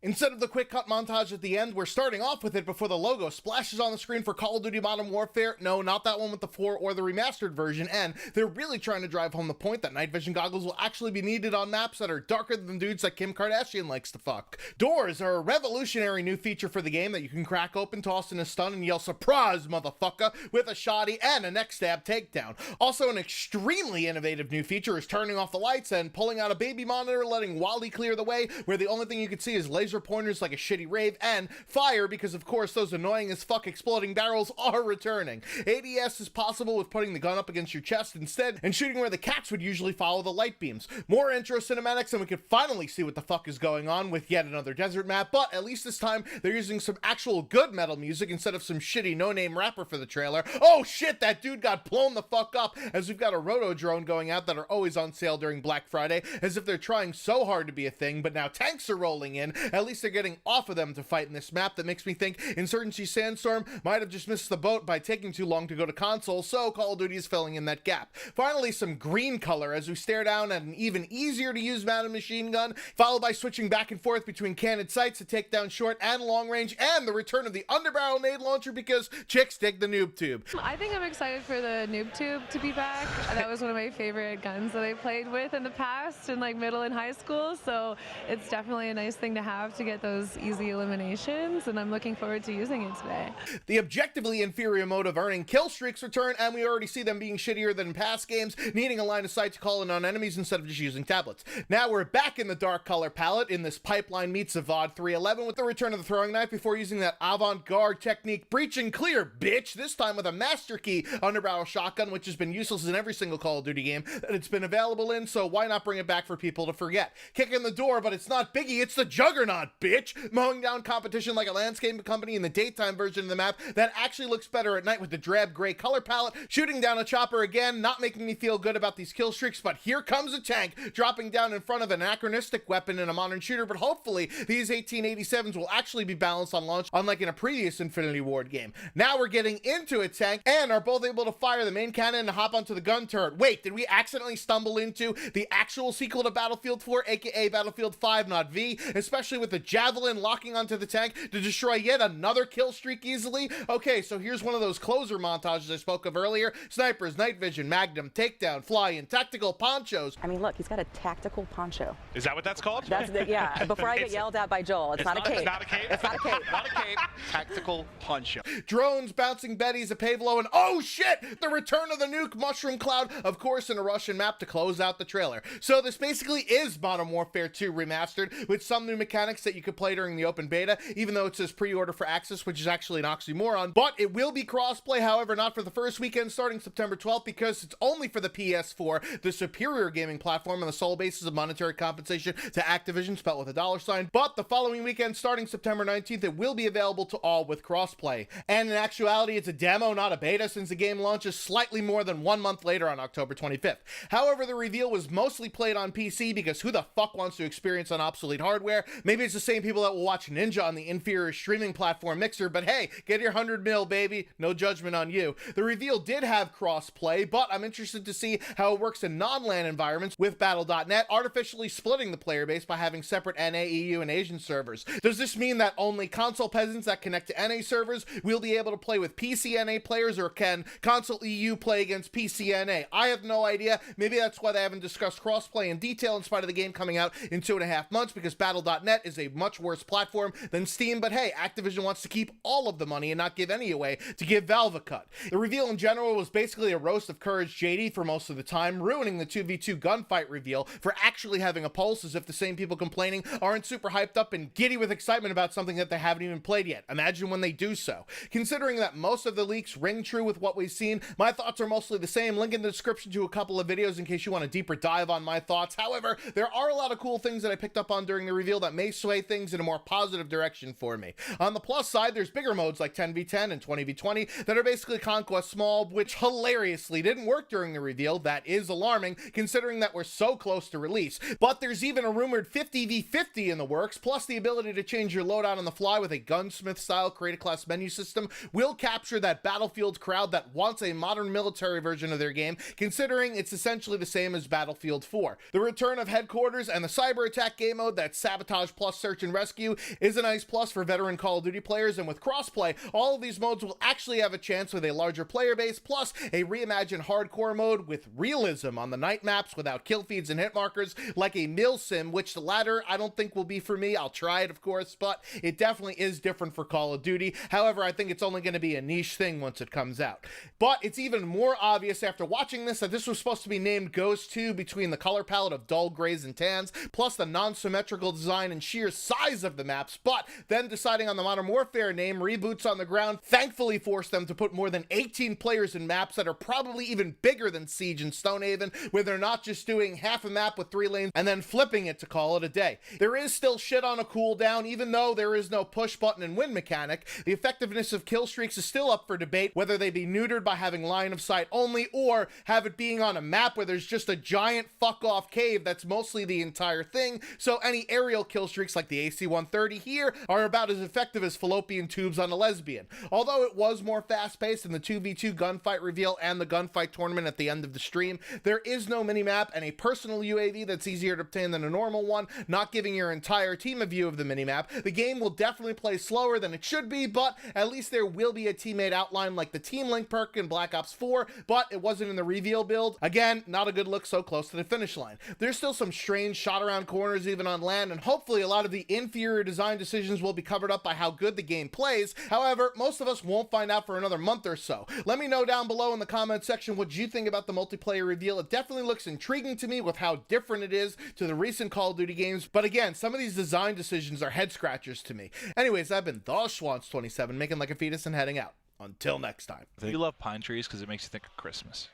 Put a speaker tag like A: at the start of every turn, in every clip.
A: Instead of the quick cut montage at the end, we're starting off with it before the logo splashes on the screen for Call of Duty Modern Warfare. No, not that one with the 4 or the remastered version, and they're really trying to drive home the point that night vision goggles will actually be needed on maps that are darker than dudes that Kim Kardashian likes to fuck. Doors are a revolutionary new feature for the game that you can crack open, toss in a stun, and yell "Surprise, motherfucker!" with a shoddy and a neck stab takedown. Also, an extremely innovative new feature is turning off the lights and pulling out a baby monitor, letting Wally clear the way, where the only thing you can see is laser pointers like a shitty rave, and fire, because of course those annoying as fuck exploding barrels are returning. ADS is possible with putting the gun up against your chest instead and shooting where the cats would usually follow the light beams. More intro cinematics, and we can finally see what the fuck is going on with yet another desert map, but at least this time they're using some actual good metal music instead of some shitty no-name rapper for the trailer. Oh shit, that dude got blown the fuck up, as we've got a roto drone going out that are always on sale during Black Friday, as if they're trying so hard to be a thing, but now tanks are rolling in. At least they're getting off of them to fight in this map. That makes me think Insurgency Sandstorm might have just missed the boat by taking too long to go to console, so Call of Duty is filling in that gap. Finally, some green color as we stare down at an even easier to use mounted machine gun, followed by switching back and forth between cannon sights to take down short and long range, and the return of the underbarrel nade launcher because chicks dig the noob tube.
B: I think I'm excited for the noob tube to be back. That was one of my favorite guns that I played with in the past in like middle and high school, so it's definitely a nice thing to have to get those easy eliminations, and I'm looking forward to using it today.
A: The objectively inferior mode of earning kill streaks return, and we already see them being shittier than in past games, needing a line of sight to call in on enemies instead of just using tablets. Now we're back in the dark color palette in this Pipeline meets Avad 311 with the return of the throwing knife before using that avant-garde technique breach and clear, bitch, this time with a master key underbarrel shotgun, which has been useless in every single Call of Duty game that it's been available in, so why not bring it back for people to forget? Kicking the door, but it's not Biggie, it's the Juggernaut, bitch! Mowing down competition like a landscape company in the daytime version of the map that actually looks better at night with the drab gray color palette, shooting down a chopper again, not making me feel good about these kill streaks, but here comes a tank, dropping down in front of an anachronistic weapon in a modern shooter, but hopefully these 1887s will actually be balanced on launch, unlike in a previous Infinity Ward game. Now we're getting into a tank, and are both able to fire the main cannon and hop onto the gun turret. Wait, did we accidentally stumble into the actual sequel to Battlefield 4, aka Battlefield 5, not V, especially with the javelin locking onto the tank to destroy yet another kill streak easily? Okay, so here's one of those closer montages I spoke of earlier. Snipers, night vision, magnum, takedown, fly-in, tactical ponchos.
C: I mean, look, he's got a tactical poncho.
D: Is that what that's called?
C: That's the, yeah, before I get yelled at by Joel, it's not a cape.
D: It's not a cape?
C: It's not a cape.
D: Not a cape. Tactical poncho.
A: Drones, bouncing Bettys, a Pavlo, and oh shit, the return of the nuke mushroom cloud, of course in a Russian map to close out the trailer. So this basically is Modern Warfare 2 remastered, with some new mechanics that you could play during the open beta, even though it says pre-order for access, which is actually an oxymoron, but it will be crossplay, however, not for the first weekend starting September 12th, because it's only for the PS4, the superior gaming platform on the sole basis of monetary compensation to Activision, spelled with a $, but the following weekend starting September 19th, it will be available to all with crossplay. And in actuality, it's a demo, not a beta, since the game launches slightly more than 1 month later on October 25th. However, the reveal was mostly played on PC, because who the fuck wants to experience on obsolete hardware? Maybe it's the same people that will watch Ninja on the inferior streaming platform Mixer, but hey, get your 100 mil, baby. No judgment on you. The reveal did have cross-play, but I'm interested to see how it works in non-LAN environments, with Battle.net artificially splitting the player base by having separate NA, EU, and Asian servers. Does this mean that only console peasants that connect to NA servers will be able to play with PC NA players, or can console EU play against PC NA? I have no idea. Maybe that's why they haven't discussed crossplay in detail in spite of the game coming out in 2.5 months, because Battle.net is a much worse platform than Steam, but hey, Activision wants to keep all of the money and not give any away to give Valve a cut. The reveal in general was basically a roast of Courage JD for most of the time, ruining the 2v2 gunfight reveal for actually having a pulse, as if the same people complaining aren't super hyped up and giddy with excitement about something that they haven't even played yet. Imagine when they do so. Considering that most of the leaks ring true with what we've seen, my thoughts are mostly the same. Link in the description to a couple of videos in case you want a deeper dive on my thoughts. However, there are a lot of cool things that I picked up on during the reveal that may sway things in a more positive direction for me. On the plus side, there's bigger modes like 10v10 and 20v20 that are basically Conquest Small, which hilariously didn't work during the reveal. That is alarming, considering that we're so close to release. But there's even a rumored 50v50 in the works, plus the ability to change your loadout on the fly with a gunsmith-style create-a-class menu system will capture that Battlefield crowd that wants a modern military version of their game, considering it's essentially the same as Battlefield 4. The return of Headquarters and the cyber attack game mode that's Sabotage plus plus search and rescue is a nice plus for veteran Call of Duty players, and with crossplay, all of these modes will actually have a chance with a larger player base, plus a reimagined hardcore mode with realism on the night maps without kill feeds and hit markers like a mill sim, which the latter I don't think will be for me. I'll try it, of course, but it definitely is different for Call of Duty. However, I think it's only going to be a niche thing once it comes out. But it's even more obvious after watching this that this was supposed to be named Ghost 2 between the color palette of dull grays and tans, plus the non-symmetrical design and sheer size of the maps, but then deciding on the Modern Warfare name, Reboots on the Ground thankfully forced them to put more than 18 players in maps that are probably even bigger than Siege and Stonehaven, where they're not just doing half a map with 3 lanes and then flipping it to call it a day. There is still shit on a cooldown, even though there is no push button and win mechanic. The effectiveness of kill streaks is still up for debate, whether they be neutered by having line of sight only, or have it being on a map where there's just a giant fuck off cave that's mostly the entire thing, so any aerial kill streaks like the AC-130 here are about as effective as fallopian tubes on a lesbian. Although it was more fast-paced in the 2v2 gunfight reveal and the gunfight tournament at the end of the stream, there is no minimap and a personal UAV that's easier to obtain than a normal one, not giving your entire team a view of the minimap. The game will definitely play slower than it should be, but at least there will be a teammate outline like the Team Link perk in Black Ops 4, but it wasn't in the reveal build. Again, not a good look so close to the finish line. There's still some strange shot around corners even on land, and hopefully a lot of the inferior design decisions will be covered up by how good the game plays. However, most of us won't find out for another month or so. Let me know down below in the comment section what you think about the multiplayer reveal. It definitely looks intriguing to me with how different it is to the recent Call of Duty games, but again, some of these design decisions are head scratchers to me. Anyways, I've been the Schwantz27, making like a fetus and heading out. Until next time.
E: You love pine trees because it makes you think of Christmas.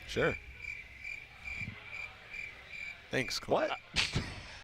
F: Sure. Thanks, Cole.
D: What?